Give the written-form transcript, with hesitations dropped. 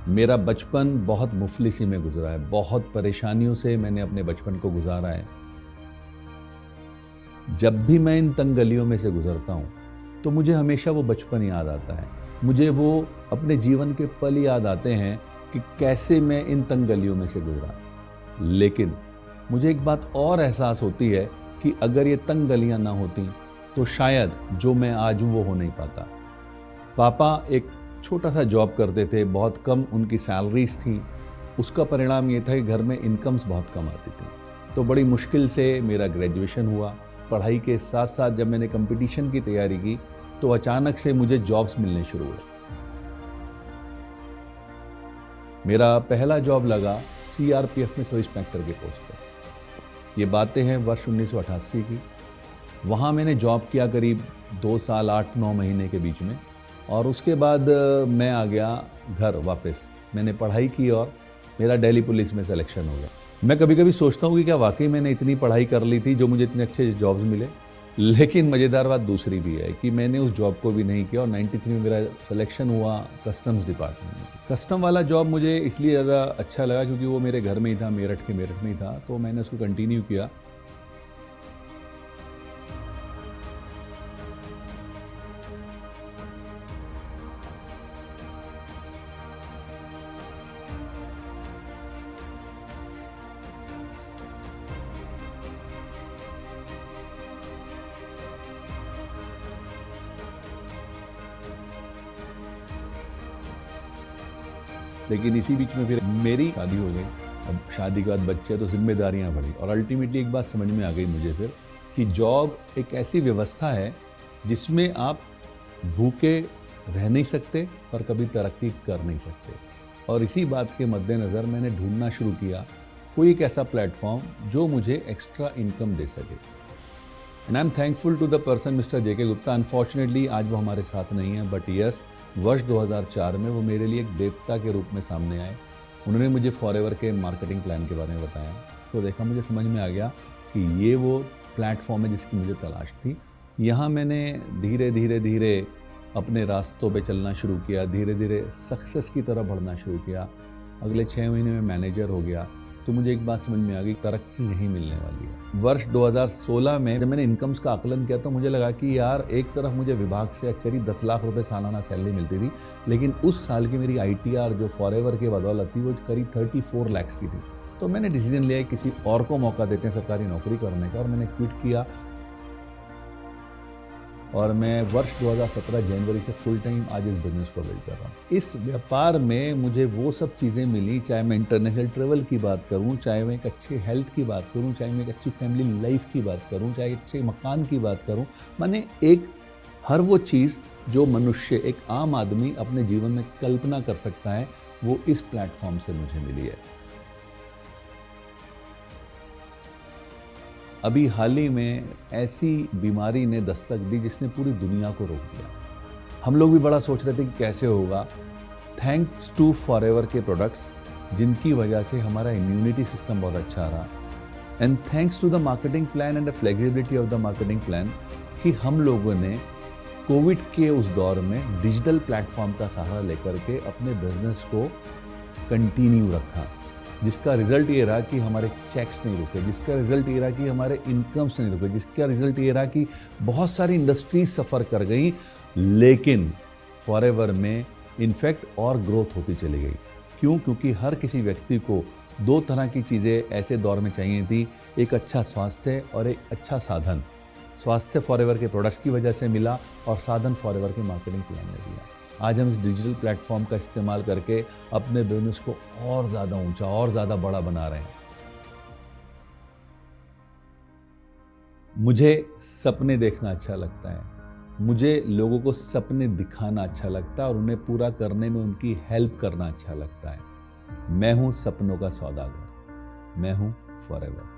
मेरा बचपन बहुत मुफलिसी में गुजरा है, बहुत परेशानियों से मैंने अपने बचपन को गुजारा है। जब भी मैं इन तंग गलियों में से गुजरता हूँ, तो मुझे हमेशा वो बचपन याद आता है। मुझे वो अपने जीवन के पल याद आते हैं कि कैसे मैं इन तंग गलियों में से गुजरा। लेकिन मुझे एक बात और एहसास होती है कि अगर ये तंग गलियाँ ना होती, तो शायद जो मैं आज हूँ वो हो नहीं पाता। पापा एक छोटा सा जॉब करते थे, बहुत कम उनकी सैलरीज थी। उसका परिणाम ये था कि घर में इनकम्स बहुत कम आती थी। तो बड़ी मुश्किल से मेरा ग्रेजुएशन हुआ। पढ़ाई के साथ साथ जब मैंने कंपटीशन की तैयारी की, तो अचानक से मुझे जॉब्स मिलने शुरू हुए। मेरा पहला जॉब लगा सीआरपीएफ में सब इंस्पेक्टर के पोस्ट पर। ये बातें हैं वर्ष 1988 की। वहाँ मैंने जॉब किया करीब 2 साल 8-9 महीने के बीच में, और उसके बाद मैं आ गया घर वापस। मैंने पढ़ाई की और मेरा दिल्ली पुलिस में सिलेक्शन हो गया। मैं कभी कभी सोचता हूँ कि क्या वाकई मैंने इतनी पढ़ाई कर ली थी जो मुझे इतने अच्छे जॉब्स मिले। लेकिन मज़ेदार बात दूसरी भी है कि मैंने उस जॉब को भी नहीं किया, और 93 में मेरा सिलेक्शन हुआ कस्टम्स डिपार्टमेंट में। कस्टम वाला जॉब मुझे इसलिए ज़्यादा अच्छा लगा क्योंकि वो मेरे घर में ही था, मेरठ में ही था, तो मैंने उसको कंटिन्यू किया। लेकिन इसी बीच में फिर मेरी शादी हो गई। अब शादी के बाद बच्चे, तो जिम्मेदारियां बढ़ी, और अल्टीमेटली एक बात समझ में आ गई मुझे फिर कि जॉब एक ऐसी व्यवस्था है जिसमें आप भूखे रह नहीं सकते पर कभी तरक्की कर नहीं सकते। और इसी बात के मद्देनज़र मैंने ढूंढना शुरू किया कोई एक ऐसा प्लेटफॉर्म जो मुझे एक्स्ट्रा इनकम दे सके। And I am thankful to the person mister JK Gupta. Unfortunately आज वो हमारे साथ नहीं है, बट यस, वर्ष 2004 में वो मेरे लिए एक देवता के रूप में सामने आए। उन्होंने मुझे फॉरएवर के मार्केटिंग प्लान के बारे में बताया, तो देखा, मुझे समझ में आ गया कि ये वो प्लेटफॉर्म है जिसकी मुझे तलाश थी। यहाँ मैंने धीरे धीरे धीरे अपने रास्तों पे चलना शुरू किया, धीरे धीरे सक्सेस की तरफ बढ़ना शुरू किया। अगले 6 महीने में मैनेजर हो गया। तो मुझे एक बात समझ में आ गई, तरक्की नहीं मिलने वाली है। वर्ष 2016 में जब मैंने इनकम्स का आकलन किया, तो मुझे लगा कि यार, एक तरफ मुझे विभाग से करीब 10 लाख रुपए सालाना सैलरी मिलती थी, लेकिन उस साल की मेरी आईटीआर जो फॉरएवर के बदौलत थी वो करीब 34 लाख की थी। तो मैंने डिसीजन लिया किसी और को मौका देते हैं सरकारी नौकरी करने का, और मैंने क्विट किया। और मैं वर्ष 2017 जनवरी से फुल टाइम आज इस बिजनेस को बिल्ड कर रहा हूँ। इस व्यापार में मुझे वो सब चीज़ें मिली, चाहे मैं इंटरनेशनल ट्रेवल की बात करूँ, चाहे मैं एक अच्छी हेल्थ की बात करूँ, चाहे मैं एक अच्छी फैमिली लाइफ की बात करूँ, चाहे अच्छे मकान की बात करूँ। मैंने एक हर वो चीज़ जो मनुष्य, एक आम आदमी अपने जीवन में कल्पना कर सकता है, वो इस प्लेटफॉर्म से मुझे मिली है। अभी हाल ही में ऐसी बीमारी ने दस्तक दी जिसने पूरी दुनिया को रोक दिया। हम लोग भी बड़ा सोच रहे थे कि कैसे होगा। थैंक्स टू फॉरएवर के प्रोडक्ट्स, जिनकी वजह से हमारा इम्यूनिटी सिस्टम बहुत अच्छा रहा, and thanks to the marketing plan and the flexibility of the marketing plan, कि हम लोगों ने कोविड के उस दौर में डिजिटल प्लेटफॉर्म का सहारा लेकर के अपने बिजनेस को कंटिन्यू रखा, जिसका रिजल्ट ये रहा कि हमारे चेक्स नहीं रुके, जिसका रिजल्ट ये रहा कि हमारे इनकम्स नहीं रुके, जिसका रिजल्ट ये रहा कि बहुत सारी इंडस्ट्रीज सफ़र कर गई, लेकिन फॉरएवर में इनफैक्ट और ग्रोथ होती चली गई। क्यों? क्योंकि हर किसी व्यक्ति को 2 तरह की चीज़ें ऐसे दौर में चाहिए थी, एक अच्छा स्वास्थ्य और एक अच्छा साधन। स्वास्थ्य फॉरएवर के प्रोडक्ट्स की वजह से मिला, और साधन फॉरएवर के मार्केटिंग प्लान ने दिया। आज हम इस डिजिटल प्लेटफॉर्म का इस्तेमाल करके अपने बिजनेस को और ज़्यादा ऊंचा और ज़्यादा बड़ा बना रहे हैं। मुझे सपने देखना अच्छा लगता है, मुझे लोगों को सपने दिखाना अच्छा लगता है, और उन्हें पूरा करने में उनकी हेल्प करना अच्छा लगता है। मैं हूं सपनों का सौदागर, मैं हूं फॉरएवर।